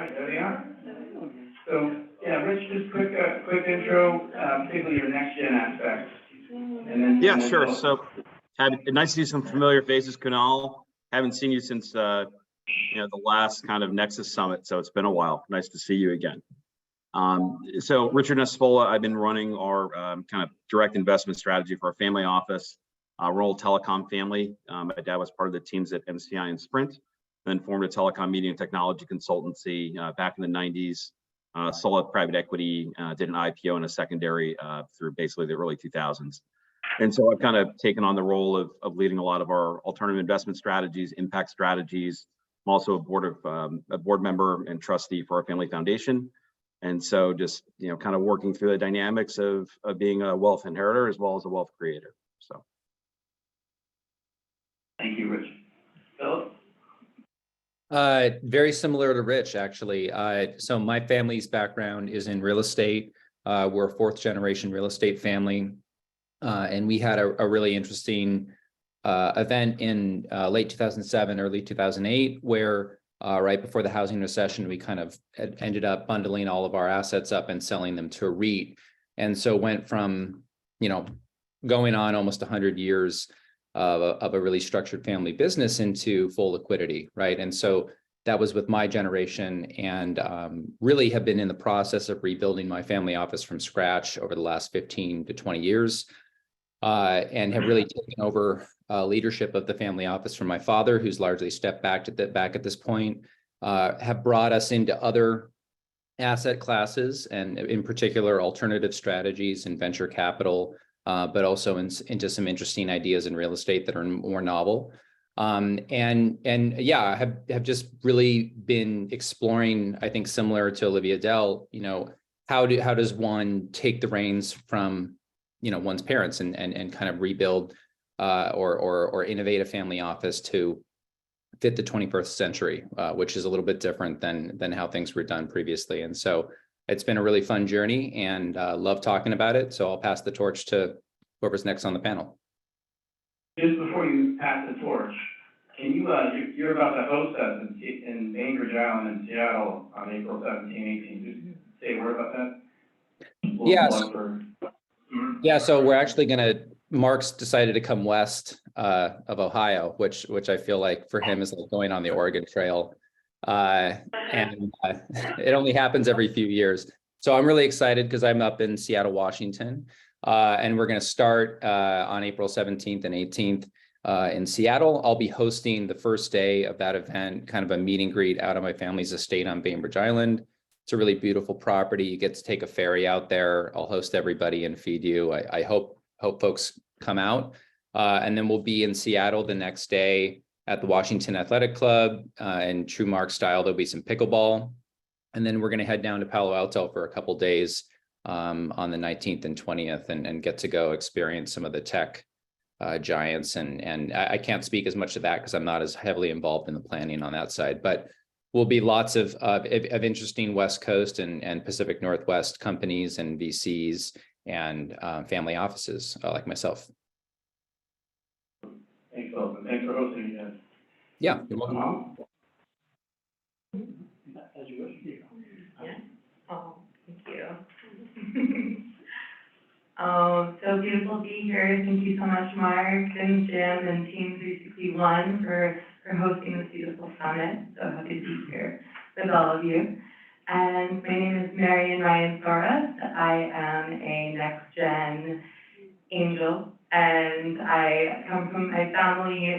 right, there we are. So, yeah, Rich, just quick intro, particularly your NextGen aspects. And then yeah, sure. So, nice to see some familiar faces, Kunal. Haven't seen you since the last kind of Nexus Summit, so it's been a while. Nice to see you again. So, Richard Nespola, I've been running our kind of direct investment strategy for our family office. We're all telecom family. My dad was part of the teams at MCI and Sprint, then formed a telecom media and technology consultancy back in the 90s. Sold private equity, did an IPO and a secondary through basically the early 2000s. And so I've kind of taken on the role of leading a lot of our alternative investment strategies, impact strategies. I'm also a board member and trustee for our family foundation. And so just, kind of working through the dynamics of being a wealth inheritor as well as a wealth creator. So. Thank you, Rich. Philip? Very similar to Rich, actually. So my family's background is in real estate. We're a fourth generation real estate family. And we had a really interesting event in late 2007, early 2008, where right before the housing recession, we kind of ended up bundling all of our assets up and selling them to a REIT. And so went from, going on almost 100 years of a really structured family business into full liquidity, right? And so that was with my generation, and really have been in the process of rebuilding my family office from scratch over the last 15 to 20 years, and have really taken over leadership of the family office from my father, who's largely stepped back at this point, have brought us into other asset classes, and in particular alternative strategies and venture capital, but also into some interesting ideas in real estate that are more novel. And yeah, have just really been exploring, I think similar to Olivia Dell, how does one take the reins from, one's parents and kind of rebuild or innovate a family office to fit the 21st century, which is a little bit different than how things were done previously. And so it's been a really fun journey, and love talking about it. So I'll pass the torch to whoever's next on the panel. Just before you pass the torch, can you, you're about to host us in Bainbridge Island in Seattle on April 17, 18. Just say a word about that. Yeah, so we're actually Mark's decided to come west of Ohio, which I feel like for him is like going on the Oregon Trail. And it only happens every few years. So I'm really excited because I'm up in Seattle, Washington, and we're going to start on April 17th and 18th in Seattle. I'll be hosting the first day of that event, kind of a meet and greet out of my family's estate on Bainbridge Island. It's a really beautiful property. You get to take a ferry out there. I'll host everybody and feed you. I hope folks come out, and then we'll be in Seattle the next day at the Washington Athletic Club. In true Mark style, there'll be some pickleball. And then we're going to head down to Palo Alto for a couple days on the 19th and 20th and get to go experience some of the tech giants. And I can't speak as much to that because I'm not as heavily involved in the planning on that side. But will be lots of interesting West Coast and Pacific Northwest companies and VCs and family offices like myself. Thanks, Phil. Thanks for hosting me, guys. Yeah, you're welcome. As you wish. Yeah. Oh, thank you. So beautiful to be here. Thank you so much, Mark and Jim and Team 361 for hosting this beautiful summit. So happy to be here with all of you. And my name is Marian Ryan Soros. I am a NextGen angel, and I come from my family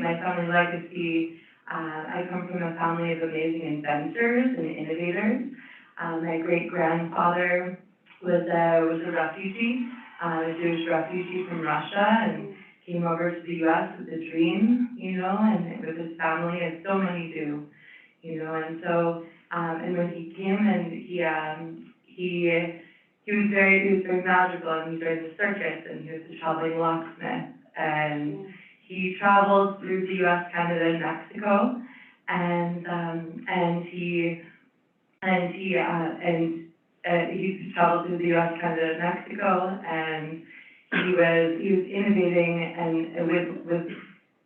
legacy. I come from a family of amazing inventors and innovators. My great-grandfather was a refugee, a Jewish refugee from Russia, and came over to the U.S. with a dream, and with his family, as so many do, and so, and when he came and he was very magical, and he joined the circus, and he was a traveling locksmith, and he traveled through the U.S., Canada, and Mexico, and he traveled through the U.S., Canada, and Mexico, and he was innovating and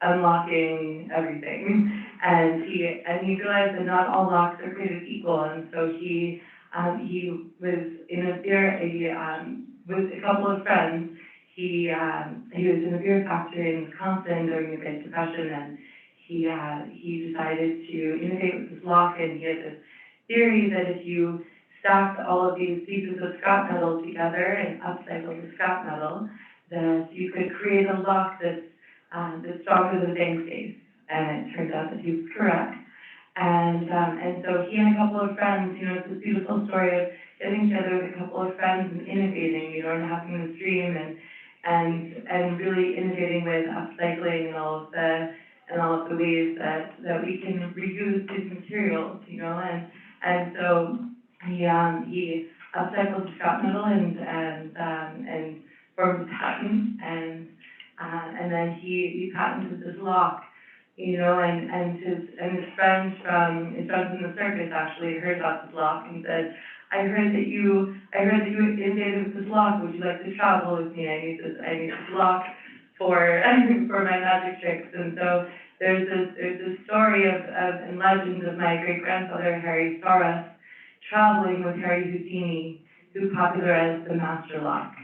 unlocking everything. And he realized that not all locks are created equal, and so he was in a beer, with a couple of friends. He was in a beer factory in Wisconsin during the Great Depression, and he decided to innovate with this lock, and he had this theory that if you stacked all of these pieces of scrap metal together and upcycled the scrap metal, that you could create a lock that's stronger than a bank safe. And it turned out that he was correct. And so he and a couple of friends, you know, it's this beautiful story of getting together with a couple of friends and innovating, you know, and having this dream and really innovating with upcycling and all of the ways that we can reuse these materials, you know, and so he upcycled the scrap metal and formed a patent, and then he patented this lock, you know, and his friends in the circus actually heard about this lock and said, I heard that you innovated this lock. Would you like to travel with me? I need this lock for my magic tricks. And so there's this story of and legend of my great grandfather Harry Soros traveling with Harry Houdini, who popularized the master lock.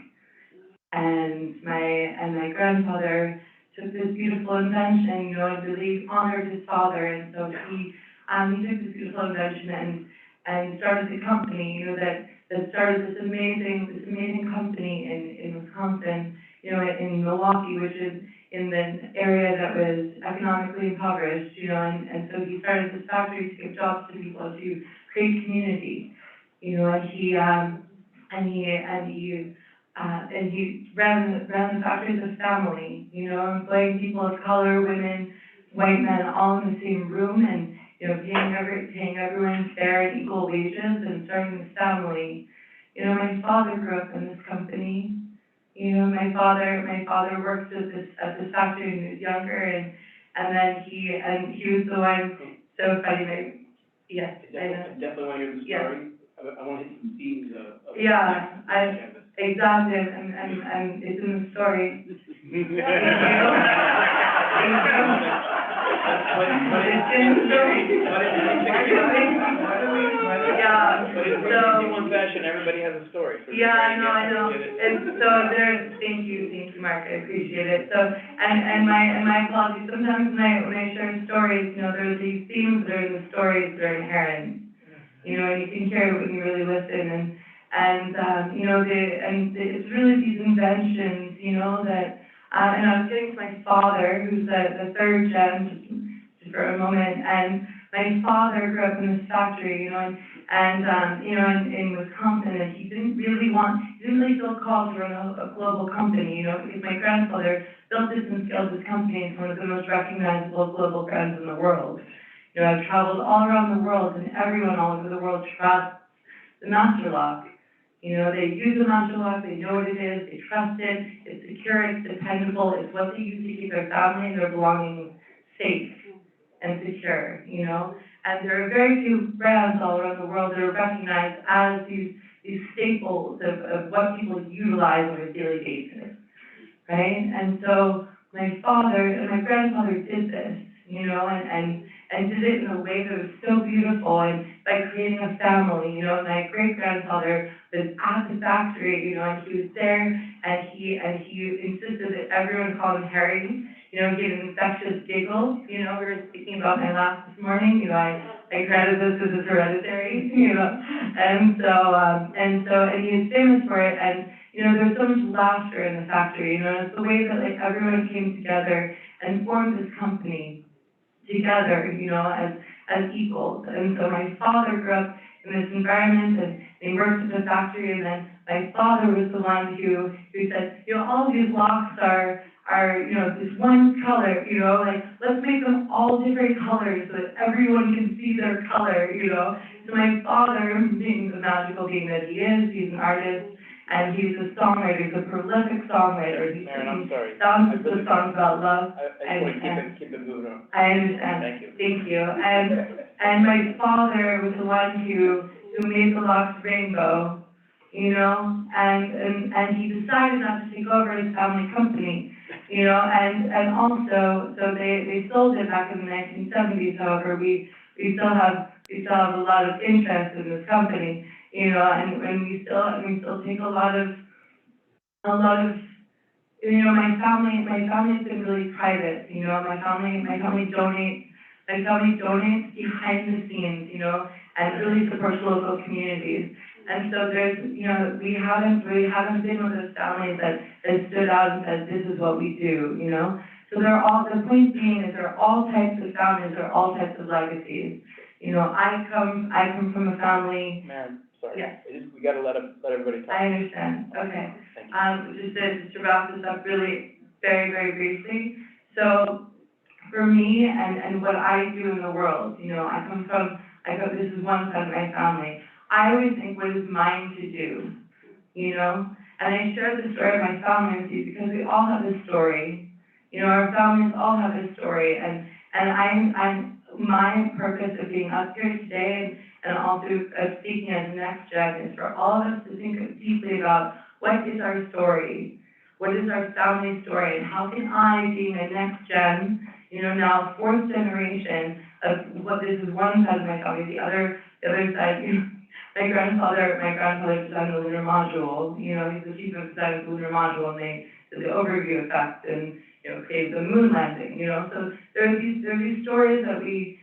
And my grandfather took this beautiful invention, you know, and really honored his father. And so he took this beautiful invention and started the company, you know, that started this amazing company in Wisconsin, you know, in Milwaukee, which is in the area that was economically impoverished, you know, and so he started this factory to give jobs to people, to create community, you know, and he ran the factory as a family, you know, employing people of color, women, white men, all in the same room, and, you know, paying everyone fair and equal wages, and starting this family. You know, my father grew up in this company. You know, my father worked at this factory when he was younger, and then he was the one. So funny, yes, I definitely want to hear the Yeah. story. I want to hit some themes of Yeah, canvas. exactly, and it's in the story. Thank you. It's in the story. Yeah, so. One fashion, everybody has a story. Yeah, I know. And so thank you, Mark, I appreciate it. So, and my apologies, sometimes when I share stories, you know, there's these themes that are in the stories that are inherent. You know, and you can hear it when you really listen, and you know, it's really these inventions, you know, that, and I was getting to my father, who's the third gen, just for a moment, and my father grew up in this factory, you know, and you know, in Wisconsin, and he didn't really feel called to run a global company, you know, because my grandfather built this and scaled this company into one of the most recognizable global brands in the world. You know, I've traveled all around the world, and everyone all over the world trusts the master lock. You know, they use the master lock, they know what it is, they trust it, it's secure, it's dependable, it's what they use to keep their family and their belongings safe and secure, you know. And there are very few brands all around the world that are recognized as these staples of what people utilize on a daily basis, right? And so my father and my grandfather did this, you know, and did it in a way that was so beautiful, and by creating a family, you know. My great-grandfather was at the factory, you know, and he was there, and he insisted that everyone call him Harry. You know, he had an infectious giggle. You know, we were speaking about my laugh this morning. You know, I credit this as his hereditary, you know, and he was famous for it. And you know, there was so much laughter in the factory. You know, it's the way that like everyone came together and formed this company together, you know, as equals. And so my father grew up in this environment, and he worked at the factory, and then my father was the one who said, you know, all these locks are, you know, this one color, you know, like, let's make them all different colors so that everyone can see their color, you know. So my father, being the magical being that he is, he's an artist, and he's a songwriter, he's a prolific songwriter. He's Maren, I'm sorry. thousands of songs about love. I just want to keep it moving on. I understand. Thank you. And my father was the one who made the locks rainbow, you know, and he decided not to take over his family company. you know, and also, so they sold it back in the 1970s, however, we still have a lot of interest in this company, you know, and we still take a lot of, you know, my family's been really private, you know, my family donates behind the scenes, you know, and really supports local communities. And so there's, you know, we haven't been one of those families that stood out and said, this is what we do, you know? So the point being is there are all types of families, there are all types of legacies. You know, I come from a family. Ma'am, sorry. Yes. We gotta let everybody talk. I understand, okay. Thank you. Just to wrap this up really very, very briefly. So for me and what I do in the world, you know, this is one side of my family. I always think what is mine to do, you know? And I share the story of my family with you because we all have a story. You know, our families all have a story, and my purpose of being up here today and also speaking as NextGen is for all of us to think deeply about what is our story, what is our family story, and how can I, being a NextGen, you know, now fourth generation of what this is one side of my family, the other side, you know, my grandfather designed the lunar module, you know, he's the chief of design of the lunar module, and they did the overview effect and, you know, created the moon landing, you know, so there are these stories that we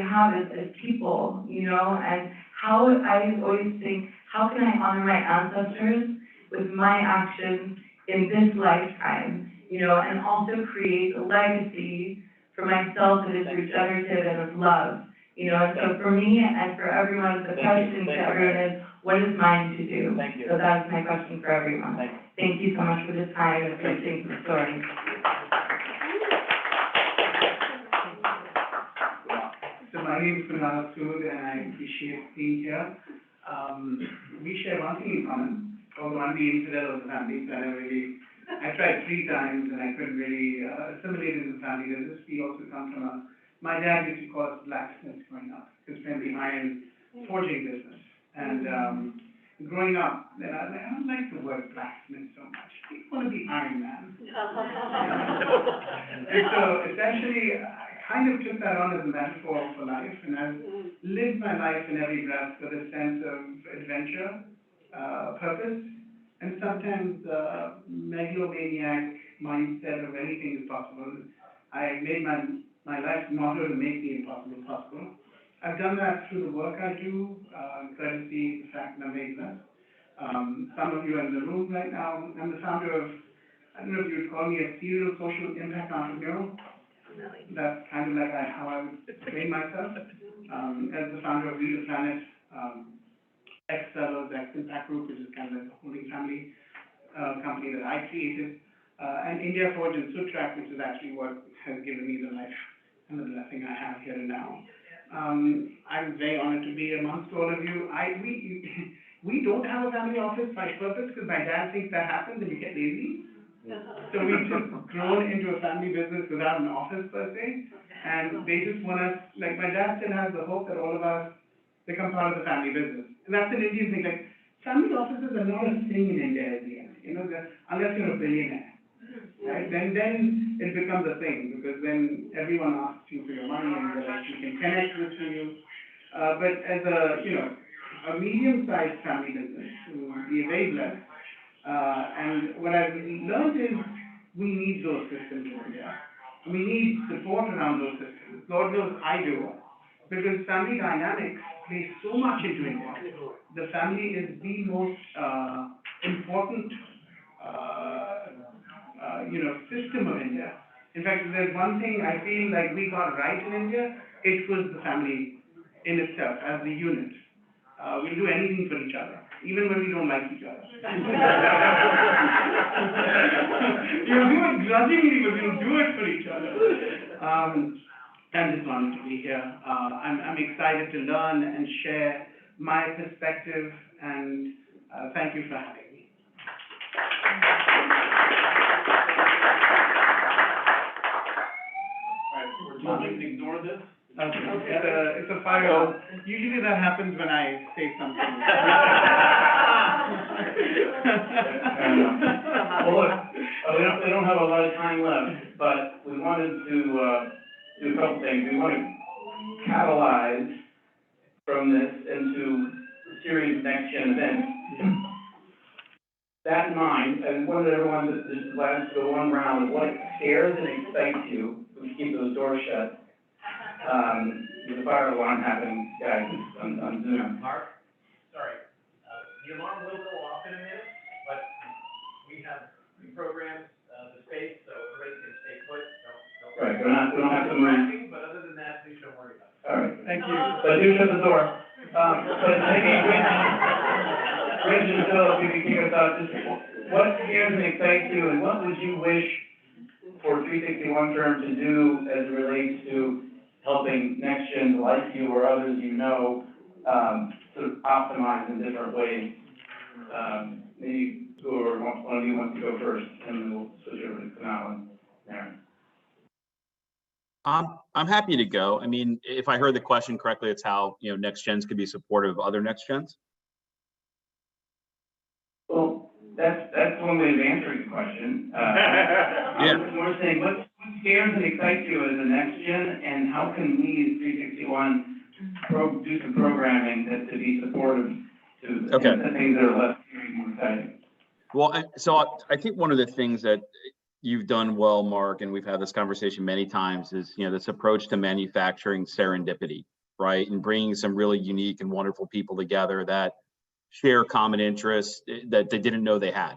have as people, you know, and how I always think, how can I honor my ancestors with my actions in this lifetime, you know, and also create a legacy for myself that is regenerative and of love, you know, and so for me and for everyone, the question to everyone is, what is mine to do? Thank you. So that's my question for everyone. Thank you. Thank you so much for the time and for listening to the story. So my name is Kunal Sood and I appreciate being here. We share one thing in common, although I'm the infidel of the family, so I tried 3 times and I couldn't really assimilate in the family business. We also come from my dad used to call us blacksmiths growing up, because we had the iron forging business. And growing up, then I was like, I don't like the word blacksmith so much. I want to be Iron Man. And so essentially, I kind of took that on as a metaphor for life, and I've lived my life in every breath with a sense of adventure, purpose, and sometimes megalomaniac mindset of anything is possible. I made my life motto to make the impossible possible. I've done that through the work I do, courtesy of the fact that I'm very blessed. Some of you are in the room right now. I'm the founder of, I don't know if you would call me a serial social impact entrepreneur. That's kind of like how I would explain myself. As the founder of We the Planet, X-Fellows, X-Impact Group, which is kind of like a holding family company that I created, and India Forge and Sutrak, which is actually what has given me the life and the blessing I have here and now. I'm very honored to be amongst all of you. We don't have a family office by purpose because my dad thinks that happens and you get lazy. So we've just grown into a family business without an office per se, and they just want us, like my dad still has the hope that all of us become part of the family business. And that's an Indian thing, like family offices are not a thing in India at the end, you know, unless you're a billionaire, right? Then it becomes a thing, because then everyone asks you for your money and they're like, we can connect with you. But as a, you know, a medium-sized family business, we are very blessed. And what I've learned is we need those systems in India. We need support around those systems. Lord knows I do, because family dynamics play so much into India. The family is the most important, you know, system of India. In fact, if there's one thing I feel like we got right in India, it was the family in itself as the unit. We'll do anything for each other, even when we don't like each other. You'll do it grudgingly, but we'll do it for each other. I'm just honored to be here. I'm excited to learn and share my perspective, and thank you for having me. All right, we're told to ignore this. It's a fire. Usually that happens when I say something. Well, look, we don't have a lot of time left, but we wanted to, do a couple things. We want to catalyze from this into a series of NextGen events. That in mind, I wanted everyone to just last go one round of what scares and excites you, we keep those doors shut. There's a fire alarm happening, guys, on Zoom. Mark, sorry, the alarm will go off in a minute, but we have reprogrammed, the space, so everybody can stay put, don't. Right, we don't have to move. Distracting, but other than that, please don't worry about it. All right, Thank you. but do shut the door. But maybe, Rich and Phil, if you could kick us off, just what scares and excites you, and what would you wish for 361 firm to do as it relates to helping NextGen like you or others you know, sort of optimize in different ways? Maybe one of you wants to go first, and then we'll switch over to Kunal and Aaron. I'm happy to go. I mean, if I heard the question correctly, it's how, NextGens could be supportive of other NextGens. Well, that's one way of answering the question. Yeah. We're saying, what scares and excites you as a NextGen, and how can we, 361, do some programming to be supportive to the things that are less scary and more exciting? Well, I think one of the things that you've done well, Mark, and we've had this conversation many times, is this approach to manufacturing serendipity, right, and bringing some really unique and wonderful people together that share common interests that they didn't know they had,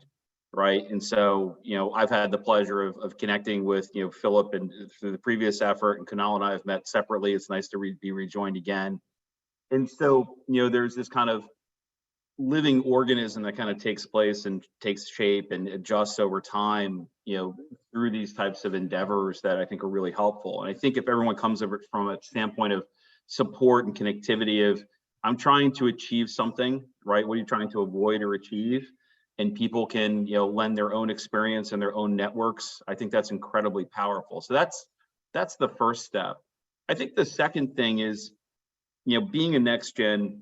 right? And so, I've had the pleasure of connecting with, Philip and through the previous effort, and Kunal and I have met separately. It's nice to be rejoined again. And so, there's this kind of living organism that kind of takes place and takes shape and adjusts over time, through these types of endeavors that I think are really helpful. And I think if everyone comes over from a standpoint of support and connectivity of, I'm trying to achieve something, right? What are you trying to avoid or achieve? And people can, lend their own experience and their own networks. I think that's incredibly powerful. So that's the first step. I think the second thing is, being a NextGen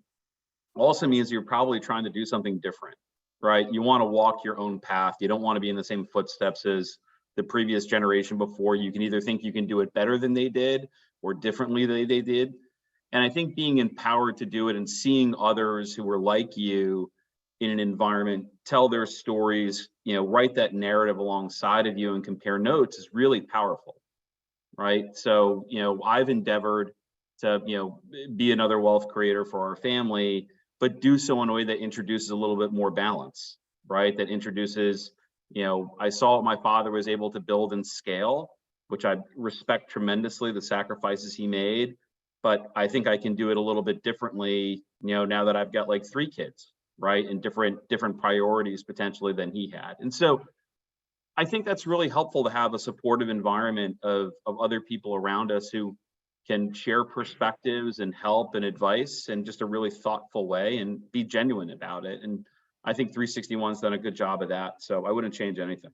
also means you're probably trying to do something different, right? You want to walk your own path. You don't want to be in the same footsteps as the previous generation before. You can either think you can do it better than they did or differently than they did. And I think being empowered to do it and seeing others who are like you in an environment tell their stories, write that narrative alongside of you and compare notes is really powerful, right? So, I've endeavored to, be another wealth creator for our family, but do so in a way that introduces a little bit more balance, right? That introduces, I saw what my father was able to build and scale, which I respect tremendously, the sacrifices he made, but I think I can do it a little bit differently, now that I've got like 3 kids, right? And different priorities potentially than he had. And so I think that's really helpful to have a supportive environment of other people around us who can share perspectives and help and advice in just a really thoughtful way and be genuine about it. And I think 361's done a good job of that. So I wouldn't change anything.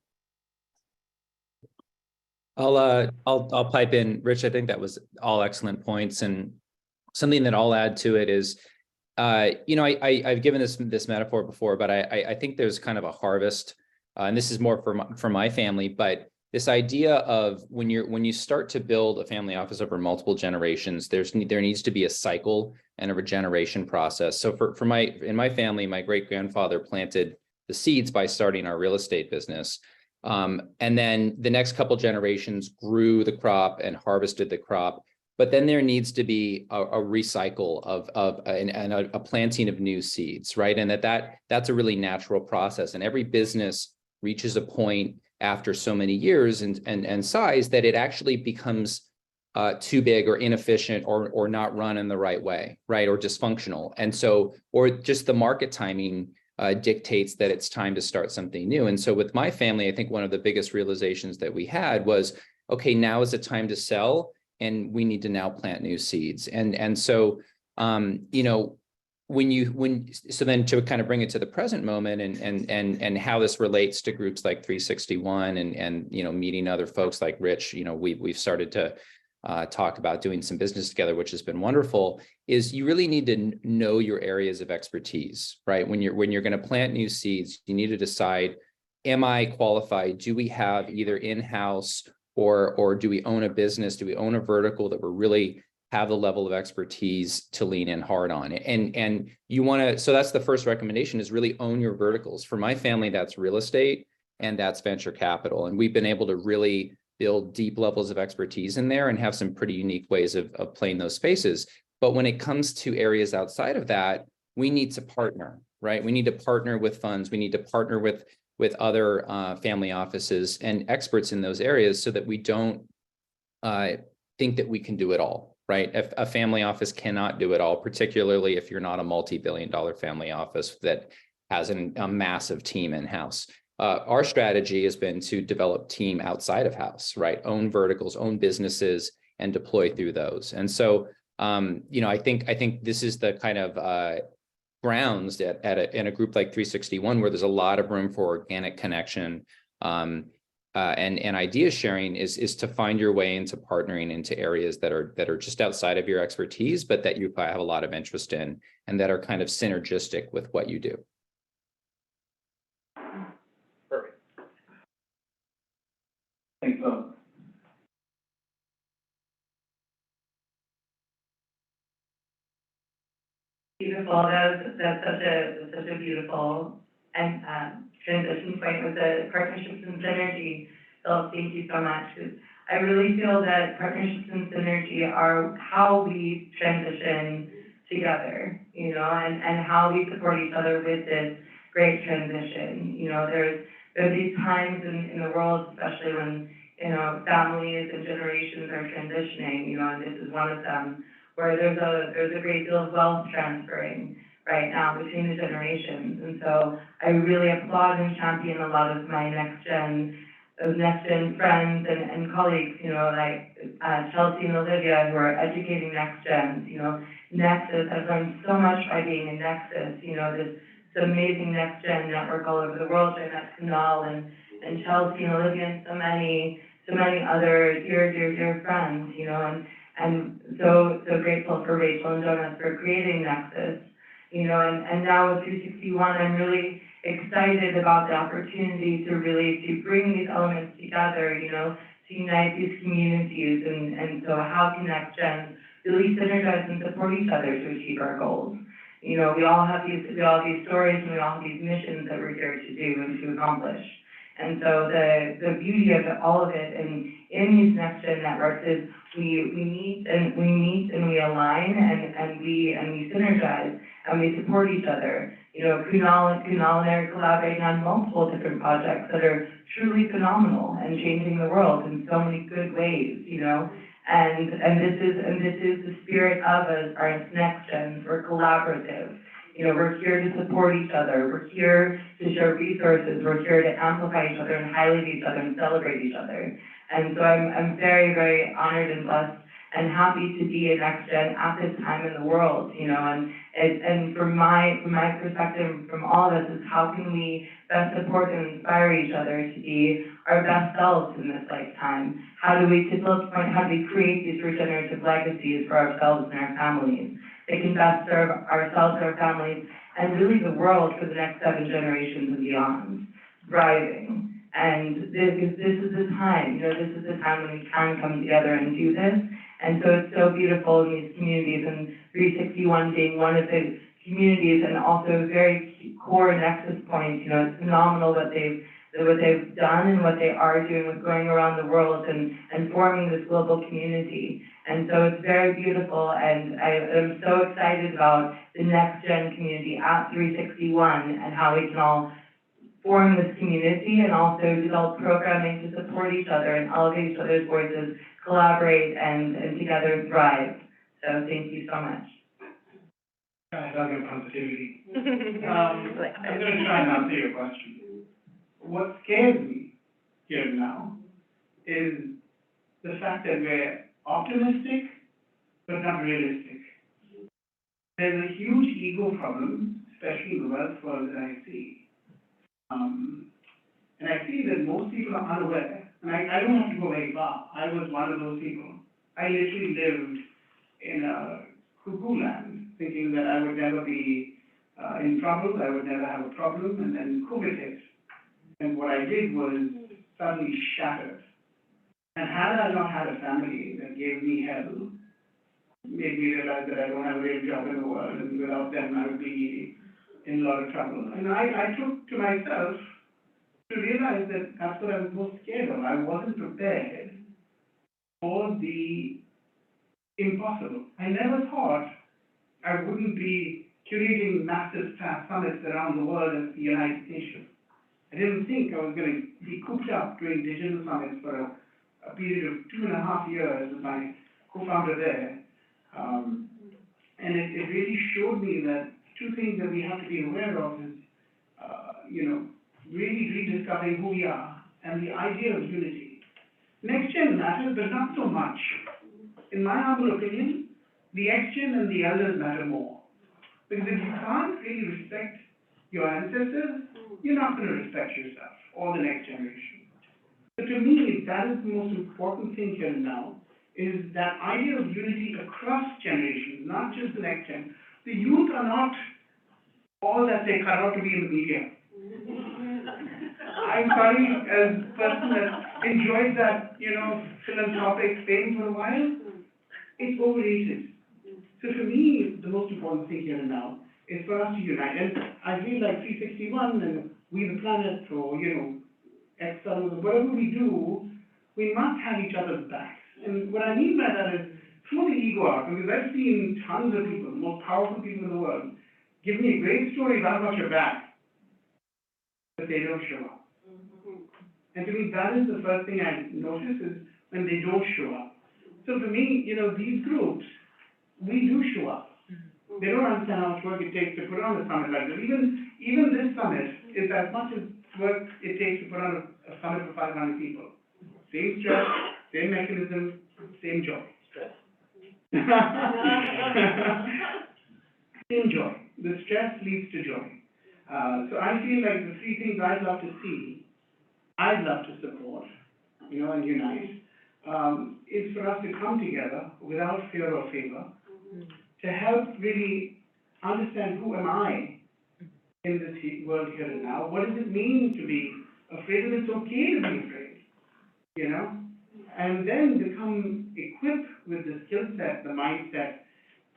I'll pipe in, Rich. I think that was all excellent points, and something that I'll add to it is, I've given this metaphor before, but I think there's kind of a harvest, and this is more for my family, but this idea of when you start to build a family office over multiple generations, there needs to be a cycle and a regeneration process. So in my family, my great grandfather planted the seeds by starting our real estate business. And then the next couple generations grew the crop and harvested the crop. But then there needs to be a recycle and a planting of new seeds, right? And that's a really natural process. And every business reaches a point after so many years and size that it actually becomes too big or inefficient or not run in the right way, right? Or dysfunctional. And so, or just the market timing dictates that it's time to start something new. And so with my family, I think one of the biggest realizations that we had was, okay, now is the time to sell, and we need to now plant new seeds. And so, so then to kind of bring it to the present moment and how this relates to groups like 361 and meeting other folks like Rich, we've started to talked about doing some business together, which has been wonderful, is you really need to know your areas of expertise, right? When you're going to plant new seeds, you need to decide, am I qualified? Do we have either in-house or do we own a business? Do we own a vertical that we're really have the level of expertise to lean in hard on? And you want to, so that's the first recommendation, is really own your verticals. For my family, that's real estate and that's venture capital. And we've been able to really build deep levels of expertise in there and have some pretty unique ways of playing those spaces. But when it comes to areas outside of that, we need to partner, right? We need to partner with funds. We need to partner with other family offices and experts in those areas so that we don't think that we can do it all, right? If a family office cannot do it all, particularly if you're not a multi-billion-dollar family office that has a massive team in-house. Our strategy has been to develop team outside of house, right? Own verticals, own businesses, and deploy through those. And so, I think this is the kind of grounds in a group like 361 where there's a lot of room for organic connection and idea sharing is to find your way into partnering into areas that are just outside of your expertise, but that you have a lot of interest in and that are kind of synergistic with what you do. Perfect. Thanks, Bill. Beautiful, that's such a beautiful and transition point with the partnerships and synergy. Phil, thank you so much. 'Cause I really feel that partnerships and synergy are how we transition together, and how we support each other with this great transition. There's these times in the world, especially when, families and generations are transitioning, and this is one of them, where there's a great deal of wealth transferring right now between the generations. And so I really applaud and champion a lot of my NextGen friends and colleagues, like Chelsea and Olivia, who are educating NextGens. Nexus, I've learned so much by being in Nexus, this amazing NextGen network all over the world. I met Kunal and Chelsea and Olivia and so many other dear friends, and so grateful for Rachel and Jonas for creating Nexus, and now with 361, I'm really excited about the opportunity to bring these elements together, to unite these communities, and so how can NextGen really synergize and support each other to achieve our goals? We all have these stories and we all have these missions that we're here to do and to accomplish. And so the beauty of all of it in these NextGen networks is we meet and we align and we synergize and we support each other. Kunal and I are collaborating on multiple different projects that are truly phenomenal and changing the world in so many good ways, and this is the spirit of us, our NextGens. We're collaborative. We're here to support each other. We're here to share resources. We're here to amplify each other and highlight each other and celebrate each other. And so I'm very, very honored and blessed and happy to be a NextGen at this time in the world, and from my perspective, from all of us, is how can we best support and inspire each other to be our best selves in this lifetime? How do we create these regenerative legacies for ourselves and our families that can best serve ourselves, our families, and really the world for the next 7 generations and beyond, thriving. And this is the time, this is the time when we can come together and do this. And so it's so beautiful in these communities, and 361 being one of the communities and also very core nexus points. It's phenomenal what they've done and what they are doing with going around the world and forming this global community. And so it's very beautiful, and I am so excited about the NextGen community at 361 and how we can all form this community and also develop programming to support each other and elevate each other's voices, collaborate, and together thrive. So thank you so much. I love your positivity. I'm going to try and answer your question. What scares me here now is the fact that we're optimistic, but not realistic. There's a huge ego problem, especially in the wealth world, that I see. And I see that most people are unaware. And I don't have to go very far. I was one of those people. I literally lived in a cuckoo land, thinking that I would never be in trouble, I would never have a problem, and then COVID hit. And what I did was suddenly shattered. And had I not had a family that gave me hell, made me realize that I don't have a real job in the world, and without them I would be in a lot of trouble. And I took to myself to realize that that's what I was most scared of. I wasn't prepared for the impossible. I never thought I wouldn't be curating massive summits around the world at the United Nations. I didn't think I was going to be cooped up doing digital summits for a period of 2.5 years with my co-founder there. And it really showed me that two things that we have to be aware of is, really rediscovering who we are and the idea of unity. NextGen matters, but not so much. In my humble opinion, the XGen and the elders matter more. Because if you can't really respect your ancestors, you're not going to respect yourself or the next generation. So to me, that is the most important thing here and now, is that idea of unity across generations, not just the next gen. The youth are not all that they cut out to be in the media. I'm sorry, as a person that enjoyed that, philanthropic fame for a while, it's overrated. So for me, the most important thing here and now is for us to unite. And I feel like 361 and We the Planet, or, Excel, whatever we do, we must have each other's backs. And what I mean by that is, throw the ego out, because I've seen tons of people, the most powerful people in the world, give me a great story about your back, but they don't show up. And to me, that is the first thing I notice is when they don't show up. So for me, these groups, we do show up. They don't understand how much work it takes to put on a summit like this. Even this summit is as much as work it takes to put on a summit for 500 people. Same stress, same mechanism, same joy. Same joy. The stress leads to joy. So I feel like the three things I'd love to see, I'd love to support, and unite, is for us to come together without fear or favor, to help really understand who am I in this world here and now. What does it mean to be afraid? And it's okay to be afraid, and then become equipped with the skill set, the mindset,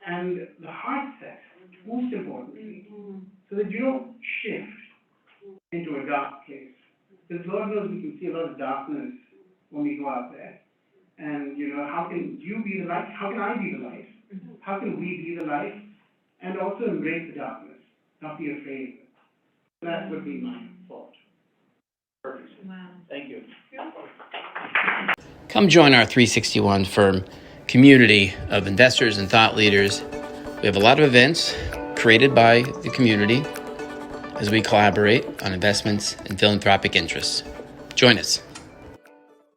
and the heart set, most importantly, so that you don't shift into a dark place. Because Lord knows we can see a lot of darkness when we go out there. And, how can you be the light? How can I be the light? How can we be the light? And also embrace the darkness, not be afraid of it. That would be my thought. Perfect. Wow. Thank you. Come join our 361 firm community of investors and thought leaders. We have a lot of events created by the community as we collaborate on investments and philanthropic interests. Join us.